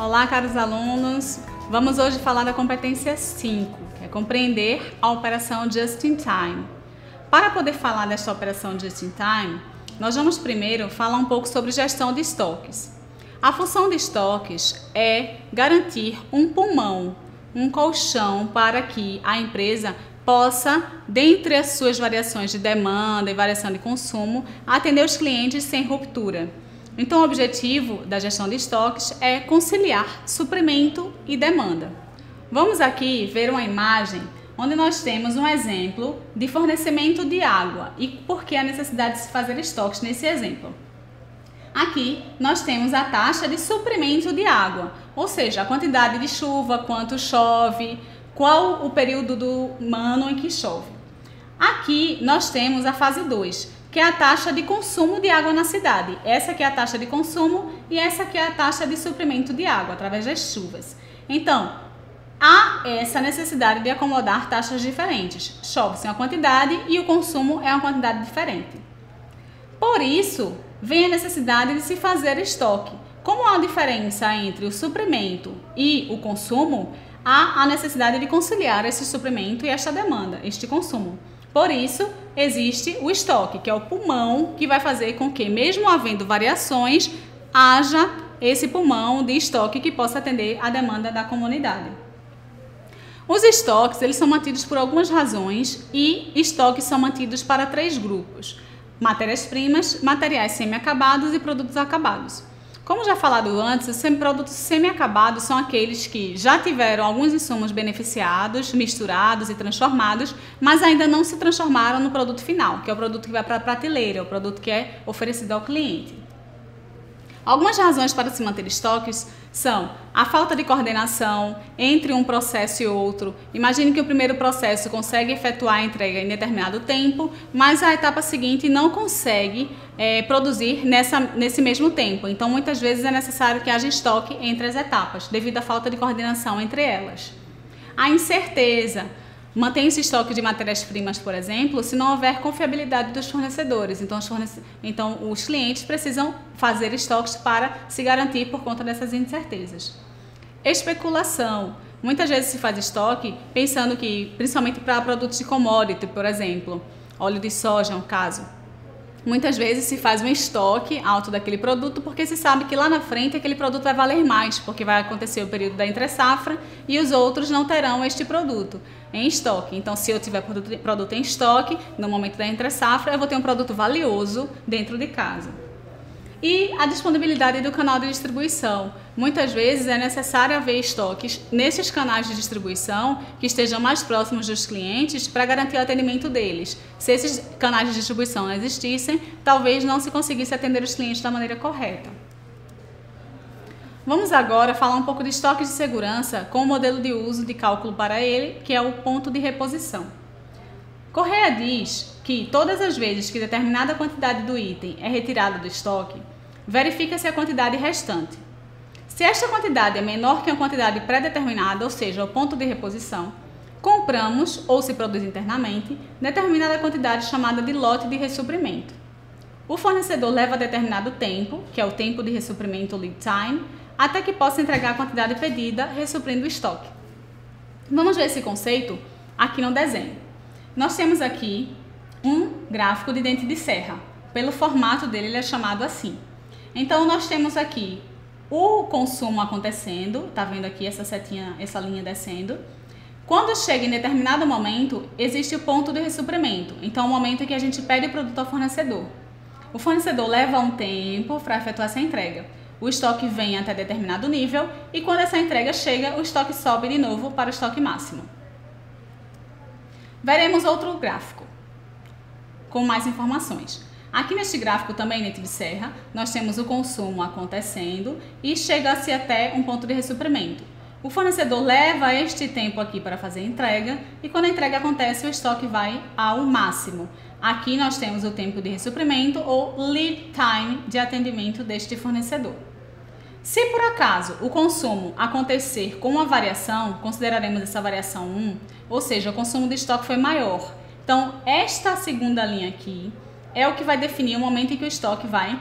Olá, caros alunos! Vamos hoje falar da competência 5, que é compreender a operação Just in Time. Para poder falar desta operação Just in Time, nós vamos primeiro falar um pouco sobre gestão de estoques. A função de estoques é garantir um pulmão, um colchão para que a empresa possa, dentre as suas variações de demanda e variação de consumo, atender os clientes sem ruptura. Então, o objetivo da gestão de estoques é conciliar suprimento e demanda. Vamos aqui ver uma imagem onde nós temos um exemplo de fornecimento de água e por que a necessidade de se fazer estoques nesse exemplo. Aqui nós temos a taxa de suprimento de água, ou seja, a quantidade de chuva, quanto chove, qual o período do ano em que chove. Aqui nós temos a fase 2, que é a taxa de consumo de água na cidade. Essa aqui é a taxa de consumo e essa aqui é a taxa de suprimento de água através das chuvas. Então, há essa necessidade de acomodar taxas diferentes. Chove-se uma quantidade e o consumo é uma quantidade diferente. Por isso, vem a necessidade de se fazer estoque. Como há diferença entre o suprimento e o consumo, há a necessidade de conciliar esse suprimento e esta demanda, este consumo. Por isso, existe o estoque, que é o pulmão que vai fazer com que, mesmo havendo variações, haja esse pulmão de estoque que possa atender a demanda da comunidade. Os estoques, eles são mantidos por algumas razões e estoques são mantidos para 3 grupos: matérias-primas, materiais semi-acabados e produtos acabados. Como já falado antes, os produtos semi-acabados são aqueles que já tiveram alguns insumos beneficiados, misturados e transformados, mas ainda não se transformaram no produto final, que é o produto que vai para a prateleira, o produto que é oferecido ao cliente. Algumas razões para se manter estoques são a falta de coordenação entre um processo e outro. Imagine que o primeiro processo consegue efetuar a entrega em determinado tempo, mas a etapa seguinte não consegue produzir nesse mesmo tempo. Então, muitas vezes é necessário que haja estoque entre as etapas, devido à falta de coordenação entre elas. A incerteza. Mantém-se estoque de matérias-primas, por exemplo, se não houver confiabilidade dos fornecedores. Então, os clientes precisam fazer estoques para se garantir por conta dessas incertezas. Especulação. Muitas vezes se faz estoque pensando que, principalmente para produtos de commodity, por exemplo, óleo de soja é um caso. Muitas vezes se faz um estoque alto daquele produto porque se sabe que lá na frente aquele produto vai valer mais, porque vai acontecer o período da entre-safra e os outros não terão este produto em estoque. Então, se eu tiver produto em estoque, no momento da entre-safra, eu vou ter um produto valioso dentro de casa. E a disponibilidade do canal de distribuição. Muitas vezes é necessário haver estoques nesses canais de distribuição que estejam mais próximos dos clientes para garantir o atendimento deles. Se esses canais de distribuição não existissem, talvez não se conseguisse atender os clientes da maneira correta. Vamos agora falar um pouco de estoque de segurança com o modelo de uso de cálculo para ele, que é o ponto de reposição. Correia diz que todas as vezes que determinada quantidade do item é retirada do estoque, verifica-se a quantidade restante. Se esta quantidade é menor que uma quantidade pré-determinada, ou seja, o ponto de reposição, compramos, ou se produz internamente, determinada quantidade chamada de lote de ressuprimento. O fornecedor leva determinado tempo, que é o tempo de ressuprimento lead time, até que possa entregar a quantidade pedida, ressuprindo o estoque. Vamos ver esse conceito aqui no desenho. Nós temos aqui um gráfico de dente de serra. Pelo formato dele, ele é chamado assim. Então, nós temos aqui o consumo acontecendo, tá vendo aqui essa setinha, essa linha descendo. Quando chega em determinado momento, existe o ponto de ressuprimento. Então, é o momento em que a gente pede o produto ao fornecedor. O fornecedor leva um tempo para efetuar essa entrega. O estoque vem até determinado nível e quando essa entrega chega, o estoque sobe de novo para o estoque máximo. Veremos outro gráfico com mais informações. Aqui neste gráfico também, dente de serra, nós temos o consumo acontecendo e chega-se até um ponto de ressuprimento. O fornecedor leva este tempo aqui para fazer a entrega e quando a entrega acontece, o estoque vai ao máximo. Aqui nós temos o tempo de ressuprimento ou lead time de atendimento deste fornecedor. Se por acaso o consumo acontecer com uma variação, consideraremos essa variação 1, ou seja, o consumo de estoque foi maior. Então, esta segunda linha aqui é o que vai definir o momento em que o estoque vai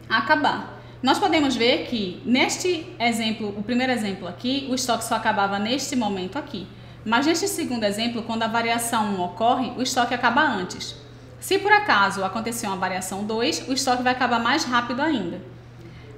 acabar. nós podemos ver que neste exemplo, o primeiro exemplo aqui, o estoque só acabava neste momento aqui. Mas neste segundo exemplo, quando a variação 1 ocorre, o estoque acaba antes. Se por acaso acontecer uma variação 2, o estoque vai acabar mais rápido ainda.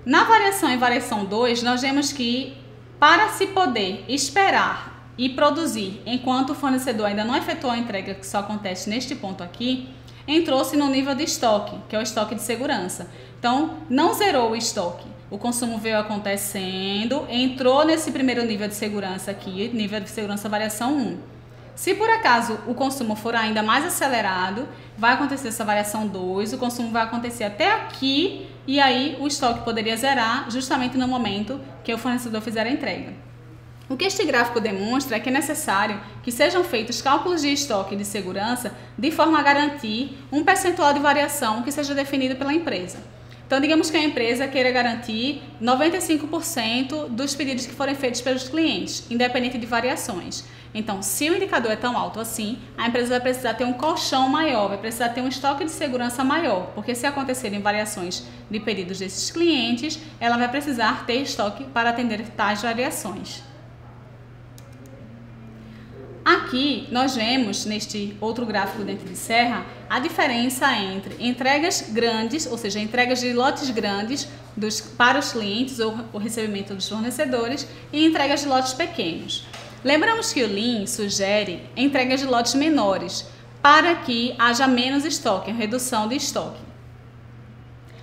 Na variação em variação 2, nós vemos que para se poder esperar e produzir enquanto o fornecedor ainda não efetuou a entrega, que só acontece neste ponto aqui, entrou-se no nível de estoque, que é o estoque de segurança. Então, não zerou o estoque. O consumo veio acontecendo, entrou nesse primeiro nível de segurança aqui, nível de segurança variação 1. Se por acaso o consumo for ainda mais acelerado, vai acontecer essa variação 2, o consumo vai acontecer até aqui e aí o estoque poderia zerar justamente no momento que o fornecedor fizer a entrega. O que este gráfico demonstra é que é necessário que sejam feitos cálculos de estoque e de segurança de forma a garantir um percentual de variação que seja definido pela empresa. Então, digamos que a empresa queira garantir 95% dos pedidos que forem feitos pelos clientes, independente de variações. Então, se o indicador é tão alto assim, a empresa vai precisar ter um colchão maior, vai precisar ter um estoque de segurança maior, porque se acontecerem variações de pedidos desses clientes, ela vai precisar ter estoque para atender tais variações. Aqui nós vemos, neste outro gráfico dentro de Serra, a diferença entre entregas grandes, ou seja, entregas de lotes grandes para os clientes ou o recebimento dos fornecedores e entregas de lotes pequenos. Lembramos que o Lean sugere entregas de lotes menores para que haja menos estoque, redução de estoque.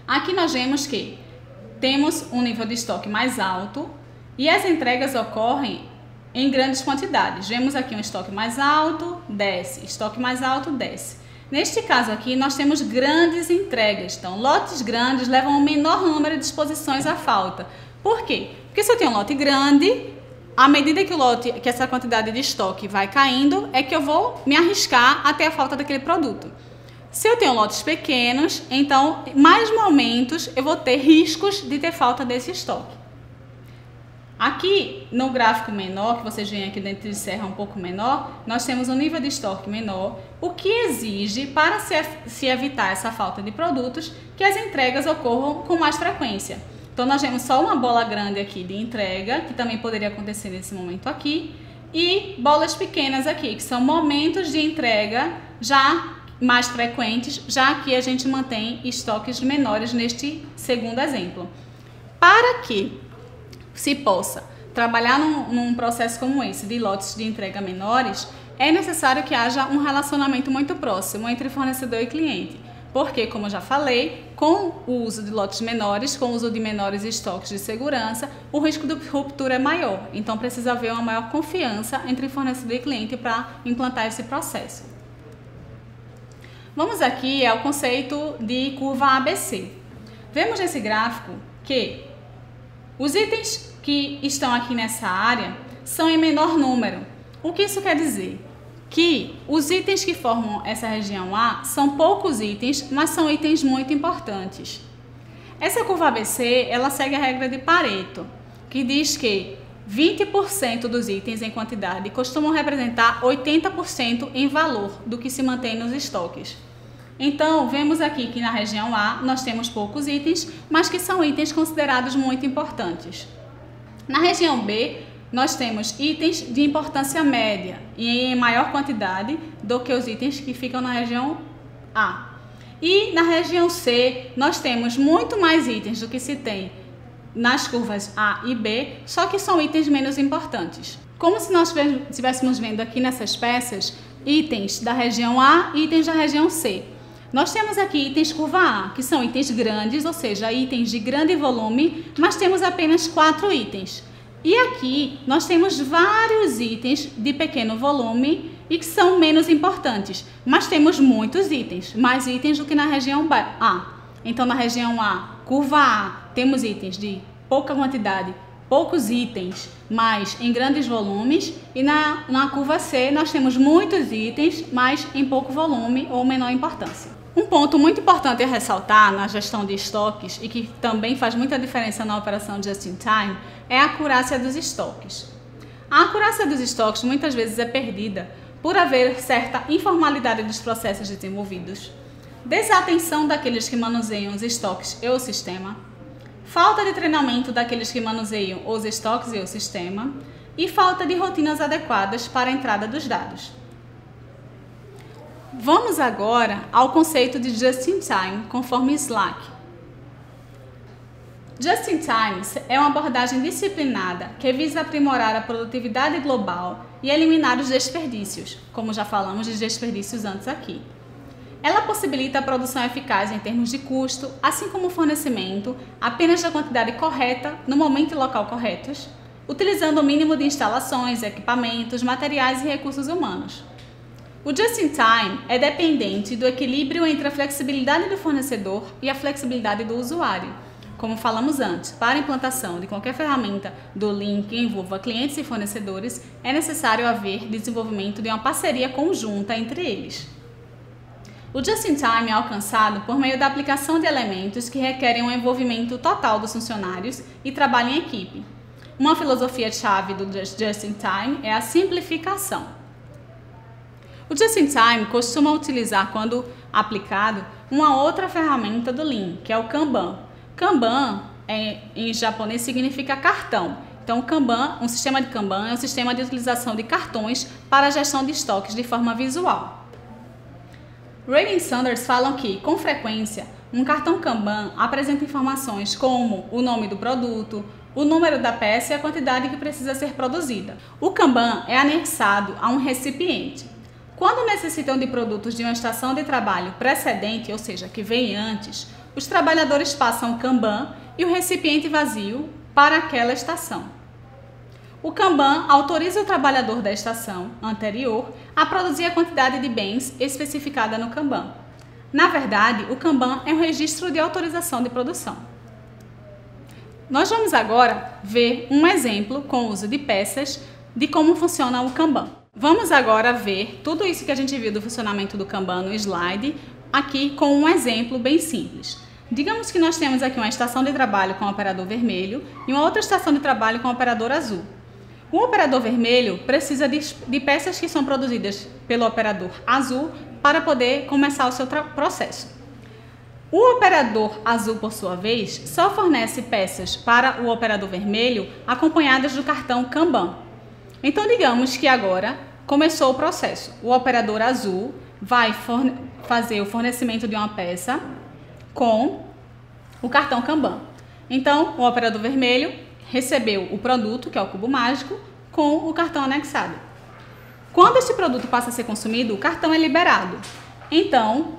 Aqui nós vemos que temos um nível de estoque mais alto e as entregas ocorrem em grandes quantidades. Vemos aqui um estoque mais alto, desce, estoque mais alto, desce. Neste caso aqui, nós temos grandes entregas. Então, lotes grandes levam um menor número de exposições à falta. Por quê? Porque se eu tenho um lote grande, à medida que essa quantidade de estoque vai caindo, é que eu vou me arriscar até a falta daquele produto. Se eu tenho lotes pequenos, então, mais momentos eu vou ter riscos de ter falta desse estoque. Aqui no gráfico menor, que vocês veem aqui dentro de Serra um pouco menor, nós temos um nível de estoque menor, o que exige, para se evitar essa falta de produtos, que as entregas ocorram com mais frequência. Então nós vemos só uma bola grande aqui de entrega, que também poderia acontecer nesse momento aqui, e bolas pequenas aqui, que são momentos de entrega já mais frequentes, já que a gente mantém estoques menores neste segundo exemplo. Para que se possa trabalhar num processo como esse, de lotes de entrega menores, é necessário que haja um relacionamento muito próximo entre fornecedor e cliente. Porque, como eu já falei, com o uso de lotes menores, com o uso de menores estoques de segurança, o risco de ruptura é maior. Então, precisa haver uma maior confiança entre fornecedor e cliente para implantar esse processo. Vamos aqui ao conceito de curva ABC. Vemos nesse gráfico que os itens que estão aqui nessa área são em menor número. O que isso quer dizer? Que os itens que formam essa região A são poucos itens, mas são itens muito importantes. Essa curva ABC, ela segue a regra de Pareto, que diz que 20% dos itens em quantidade costumam representar 80% em valor do que se mantém nos estoques. Então, vemos aqui que na região A nós temos poucos itens, mas que são itens considerados muito importantes. Na região B, nós temos itens de importância média e em maior quantidade do que os itens que ficam na região A. E na região C, nós temos muito mais itens do que se tem nas curvas A e B, só que são itens menos importantes. Como se nós estivéssemos vendo aqui nessas peças, itens da região A e itens da região C. Nós temos aqui itens curva A, que são itens grandes, ou seja, itens de grande volume, mas temos apenas 4 itens. E aqui nós temos vários itens de pequeno volume e que são menos importantes, mas temos muitos itens, mais itens do que na região A. Então, na região A, curva A, temos itens de pouca quantidade, poucos itens, mas em grandes volumes, e na curva C nós temos muitos itens, mas em pouco volume ou menor importância. Um ponto muito importante a ressaltar na gestão de estoques e que também faz muita diferença na operação Just in Time é a acurácia dos estoques. A acurácia dos estoques muitas vezes é perdida por haver certa informalidade dos processos desenvolvidos, desatenção daqueles que manuseiam os estoques e o sistema, falta de treinamento daqueles que manuseiam os estoques e o sistema, e falta de rotinas adequadas para a entrada dos dados. Vamos agora ao conceito de Just-in-Time, conforme Slack. Just-in-Time é uma abordagem disciplinada que visa aprimorar a produtividade global e eliminar os desperdícios, como já falamos de desperdícios antes aqui. Ela possibilita a produção eficaz em termos de custo, assim como o fornecimento apenas da quantidade correta, no momento e local corretos, utilizando o mínimo de instalações, equipamentos, materiais e recursos humanos. O Just-in-Time é dependente do equilíbrio entre a flexibilidade do fornecedor e a flexibilidade do usuário. Como falamos antes, para a implantação de qualquer ferramenta do Lean que envolva clientes e fornecedores, é necessário haver desenvolvimento de uma parceria conjunta entre eles. O Just-in-Time é alcançado por meio da aplicação de elementos que requerem um envolvimento total dos funcionários e trabalho em equipe. Uma filosofia-chave do Just-in-Time é a simplificação. O Just-in-Time costuma utilizar, quando aplicado, uma outra ferramenta do Lean, que é o Kanban. Kanban, em japonês, significa cartão. Então, o Kanban, um sistema de Kanban é um sistema de utilização de cartões para a gestão de estoques de forma visual. Reid e Sanders falam que, com frequência, um cartão Kanban apresenta informações como o nome do produto, o número da peça e a quantidade que precisa ser produzida. O Kanban é anexado a um recipiente. Quando necessitam de produtos de uma estação de trabalho precedente, ou seja, que vem antes, os trabalhadores passam o Kanban e o recipiente vazio para aquela estação. O Kanban autoriza o trabalhador da estação anterior a produzir a quantidade de bens especificada no Kanban. Na verdade, o Kanban é um registro de autorização de produção. Nós vamos agora ver um exemplo com o uso de peças de como funciona o Kanban. Vamos agora ver tudo isso que a gente viu do funcionamento do Kanban no slide, aqui com um exemplo bem simples. Digamos que nós temos aqui uma estação de trabalho com o operador vermelho e uma outra estação de trabalho com o operador azul. O operador vermelho precisa de peças que são produzidas pelo operador azul para poder começar o seu processo. O operador azul, por sua vez, só fornece peças para o operador vermelho acompanhadas do cartão Kanban. Então, digamos que agora começou o processo. O operador azul vai fazer o fornecimento de uma peça com o cartão Kanban. Então, o operador vermelho recebeu o produto, que é o cubo mágico, com o cartão anexado. Quando este produto passa a ser consumido, o cartão é liberado. Então,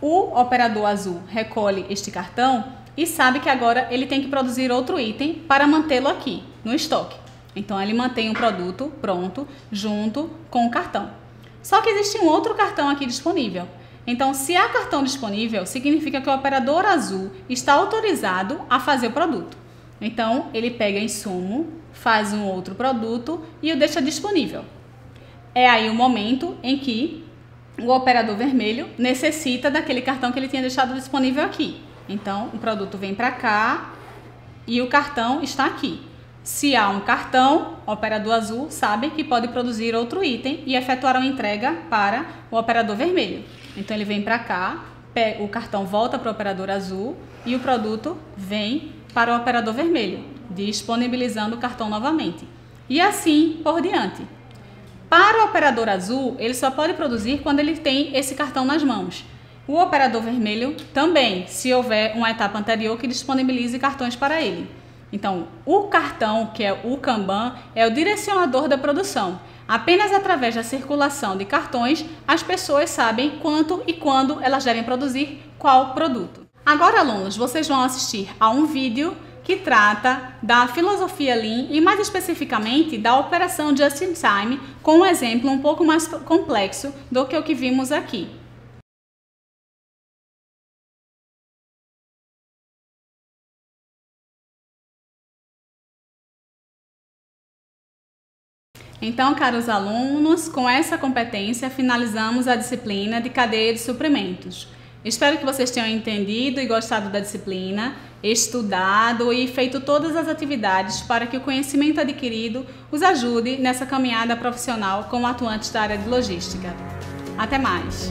o operador azul recolhe este cartão e sabe que agora ele tem que produzir outro item para mantê-lo aqui, no estoque. Então, ele mantém o produto pronto, junto com o cartão. Só que existe um outro cartão aqui disponível. Então, se há cartão disponível, significa que o operador azul está autorizado a fazer o produto. Então, ele pega insumo, faz um outro produto e o deixa disponível. É aí o momento em que o operador vermelho necessita daquele cartão que ele tinha deixado disponível aqui. Então, o produto vem para cá e o cartão está aqui. Se há um cartão, o operador azul sabe que pode produzir outro item e efetuar uma entrega para o operador vermelho. Então, ele vem para cá, o cartão volta para o operador azul e o produto vem para o operador vermelho, disponibilizando o cartão novamente. E assim por diante. Para o operador azul, ele só pode produzir quando ele tem esse cartão nas mãos. O operador vermelho também, se houver uma etapa anterior que disponibilize cartões para ele. Então, o cartão, que é o Kanban, é o direcionador da produção. Apenas através da circulação de cartões, as pessoas sabem quanto e quando elas devem produzir qual produto. Agora, alunos, vocês vão assistir a um vídeo que trata da filosofia Lean e, mais especificamente, da operação Just-in-Time, com um exemplo um pouco mais complexo do que o que vimos aqui. Então, caros alunos, com essa competência finalizamos a disciplina de cadeia de suprimentos. Espero que vocês tenham entendido e gostado da disciplina, estudado e feito todas as atividades para que o conhecimento adquirido os ajude nessa caminhada profissional como atuantes da área de logística. Até mais!